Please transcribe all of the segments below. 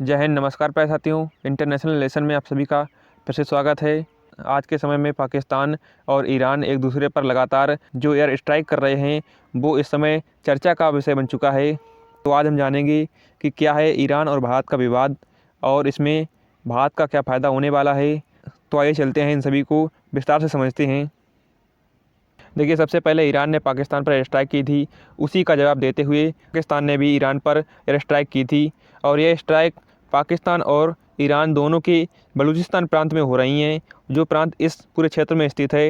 जय हिंद, नमस्कार प्यारे साथियों। इंटरनेशनल रिलेशन में आप सभी का फिर से स्वागत है। आज के समय में पाकिस्तान और ईरान एक दूसरे पर लगातार जो एयर स्ट्राइक कर रहे हैं वो इस समय चर्चा का विषय बन चुका है। तो आज हम जानेंगे कि क्या है ईरान और भारत का विवाद और इसमें भारत का क्या फ़ायदा होने वाला है। तो आइए चलते हैं, इन सभी को विस्तार से समझते हैं। देखिए, सबसे पहले ईरान ने पाकिस्तान पर एयर स्ट्राइक की थी। उसी का जवाब देते हुए पाकिस्तान ने भी ईरान पर एयर स्ट्राइक की थी और यह स्ट्राइक पाकिस्तान और ईरान दोनों के बलूचिस्तान प्रांत में हो रही हैं, जो प्रांत इस पूरे क्षेत्र में स्थित है।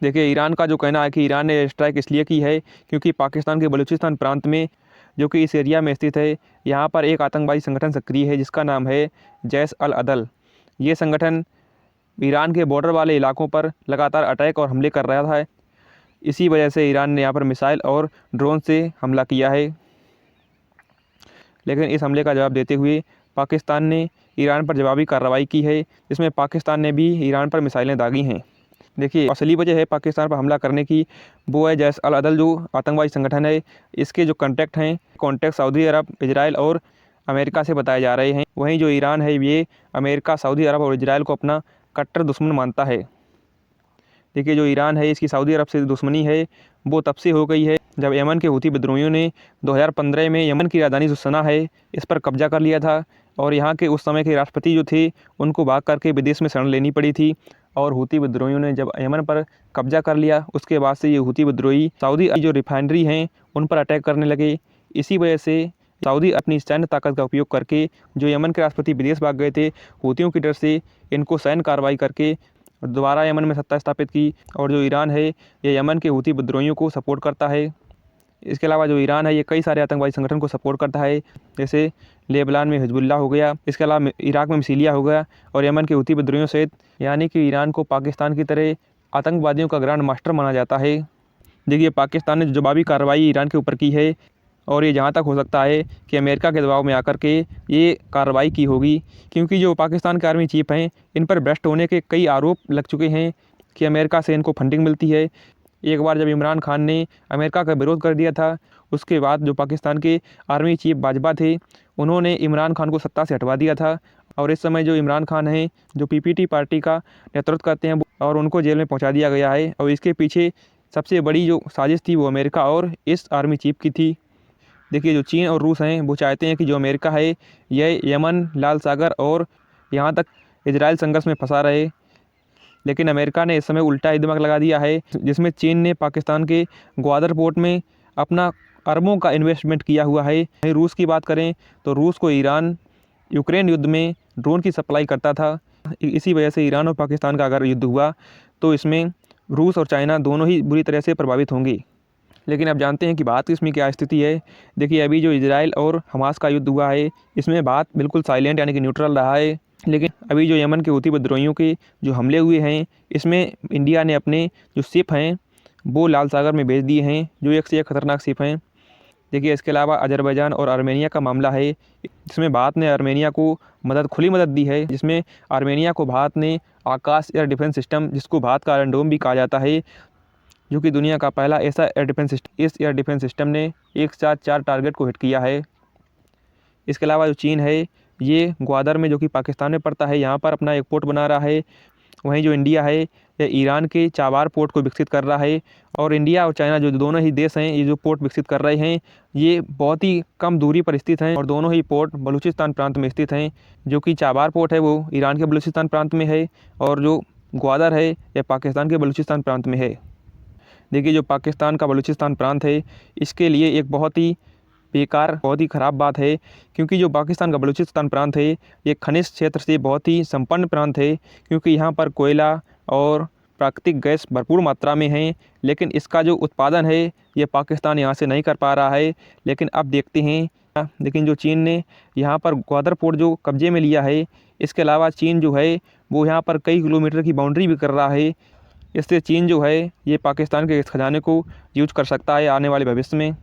देखिए, ईरान का जो कहना है कि ईरान ने एयर स्ट्राइक इसलिए की है क्योंकि पाकिस्तान के बलूचिस्तान प्रांत में, जो कि इस एरिया में स्थित है, यहाँ पर एक आतंकवादी संगठन सक्रिय है जिसका नाम है जैश अल अदल। ये संगठन ईरान के बॉर्डर वाले इलाकों पर लगातार अटैक और हमले कर रहा था। इसी वजह से ईरान ने यहाँ पर मिसाइल और ड्रोन से हमला किया है। लेकिन इस हमले का जवाब देते हुए पाकिस्तान ने ईरान पर जवाबी कार्रवाई की है, जिसमें पाकिस्तान ने भी ईरान पर मिसाइलें दागी हैं। देखिए, असली वजह है पाकिस्तान पर हमला करने की, वो है जैश अल अदल जो आतंकवादी संगठन है। इसके जो कॉन्टैक्ट सऊदी अरब, इजराइल और अमेरिका से बताए जा रहे हैं। वहीं जो ईरान है ये अमेरिका, सऊदी अरब और इजराइल को अपना कट्टर दुश्मन मानता है। देखिए, जो ईरान है इसकी सऊदी अरब से दुश्मनी है वो तब से हो गई है जब यमन के हूती विद्रोहियों ने 2015 में यमन की राजधानी जो सना है इस पर कब्जा कर लिया था और यहाँ के उस समय के राष्ट्रपति जो थे उनको भाग करके विदेश में शरण लेनी पड़ी थी। और हूती विद्रोहियों ने जब यमन पर कब्जा कर लिया उसके बाद से ये हूती विद्रोही सऊदी जो रिफाइनरी हैं उन पर अटैक करने लगे। इसी वजह से सऊदी अपनी सैन्य ताकत का उपयोग करके, जो यमन के राष्ट्रपति विदेश भाग गए थे, हूतियों की डर से इनको सैन्य कार्रवाई करके दोबारा यमन में सत्ता स्थापित की। और जो ईरान है ये यमन के हूती विद्रोहियों को सपोर्ट करता है। इसके अलावा जो ईरान है ये कई सारे आतंकवादी संगठन को सपोर्ट करता है, जैसे लेबनान में हिजबुल्लाह हो गया, इसके अलावा इराक में मिसीलिया हो गया और यमन के हूती विद्रोहियों सहित। यानी कि ईरान को पाकिस्तान की तरह आतंकवादियों का ग्रैंड मास्टर माना जाता है। देखिए, पाकिस्तान ने जवाबी कार्रवाई ईरान के ऊपर की है और ये जहाँ तक हो सकता है कि अमेरिका के दबाव में आकर के ये कार्रवाई की होगी, क्योंकि जो पाकिस्तान के आर्मी चीफ हैं इन पर भ्रष्ट होने के कई आरोप लग चुके हैं कि अमेरिका से इनको फंडिंग मिलती है। एक बार जब इमरान खान ने अमेरिका का विरोध कर दिया था, उसके बाद जो पाकिस्तान के आर्मी चीफ बाजवा थे उन्होंने इमरान खान को सत्ता से हटवा दिया था। और इस समय जो इमरान खान हैं जो पीपीटी पार्टी का नेतृत्व करते हैं और उनको जेल में पहुँचा दिया गया है। और इसके पीछे सबसे बड़ी जो साजिश थी वो अमेरिका और इस आर्मी चीफ की थी। देखिए, जो चीन और रूस हैं वो चाहते हैं कि जो अमेरिका है यह यमन, लाल सागर और यहाँ तक इजराइल संघर्ष में फंसा रहे। लेकिन अमेरिका ने इस समय उल्टा ही दिमाग लगा दिया है, जिसमें चीन ने पाकिस्तान के ग्वादर पोर्ट में अपना अरबों का इन्वेस्टमेंट किया हुआ है। रूस की बात करें तो रूस को ईरान यूक्रेन युद्ध में ड्रोन की सप्लाई करता था। इसी वजह से ईरान और पाकिस्तान का अगर युद्ध हुआ तो इसमें रूस और चाइना दोनों ही बुरी तरह से प्रभावित होंगे। लेकिन अब जानते हैं कि भारत की इसमें क्या स्थिति है। देखिए, अभी जो इजराइल और हमास का युद्ध हुआ है इसमें भारत बिल्कुल साइलेंट यानी कि न्यूट्रल रहा है। लेकिन अभी जो यमन के हूती विद्रोहियों के जो हमले हुए हैं इसमें इंडिया ने अपने जो शिप हैं वो लाल सागर में भेज दिए हैं, जो एक से एक खतरनाक शिप हैं। देखिए, इसके अलावा अजरबैजान और आर्मेनिया का मामला है, जिसमें भारत ने आर्मेनिया को खुली मदद दी है, जिसमें आर्मेनिया को भारत ने आकाश एयर डिफेंस सिस्टम, जिसको भारत का आयरन डोम भी कहा जाता है, जो कि दुनिया का पहला ऐसा एयर डिफेंस सिस्टम, इस एयर डिफेंस सिस्टम ने एक साथ 4 टारगेट को हिट किया है। इसके अलावा जो चीन है ये ग्वादर में, जो कि पाकिस्तान में पड़ता है, यहाँ पर अपना एक पोर्ट बना रहा है। वहीं जो इंडिया है ये ईरान के चाबार पोर्ट को विकसित कर रहा है। और इंडिया और चाइना जो दोनों ही देश हैं ये जो पोर्ट विकसित कर रहे हैं ये बहुत ही कम दूरी पर स्थित हैं और दोनों ही पोर्ट बलूचिस्तान प्रांत में स्थित हैं। जो कि चाबार पोर्ट है वो ईरान के बलूचिस्तान प्रांत में है और जो ग्वादर है यह पाकिस्तान के बलूचिस्तान प्रांत में है। देखिए, जो पाकिस्तान का बलूचिस्तान प्रांत है इसके लिए एक बहुत ही बेकार, बहुत ही ख़राब बात है, क्योंकि जो पाकिस्तान का बलूचिस्तान प्रांत है ये खनिज क्षेत्र से बहुत ही संपन्न प्रांत है, क्योंकि यहाँ पर कोयला और प्राकृतिक गैस भरपूर मात्रा में है। लेकिन इसका जो उत्पादन है ये पाकिस्तान यहाँ से नहीं कर पा रहा है। लेकिन अब देखते हैं, लेकिन जो चीन ने यहाँ पर ग्वादर पोर्ट जो कब्जे में लिया है, इसके अलावा चीन जो है वो यहाँ पर कई किलोमीटर की बाउंड्री भी कर रहा है। इससे चीन जो है ये पाकिस्तान के इस खजाने को यूज कर सकता है आने वाले भविष्य में।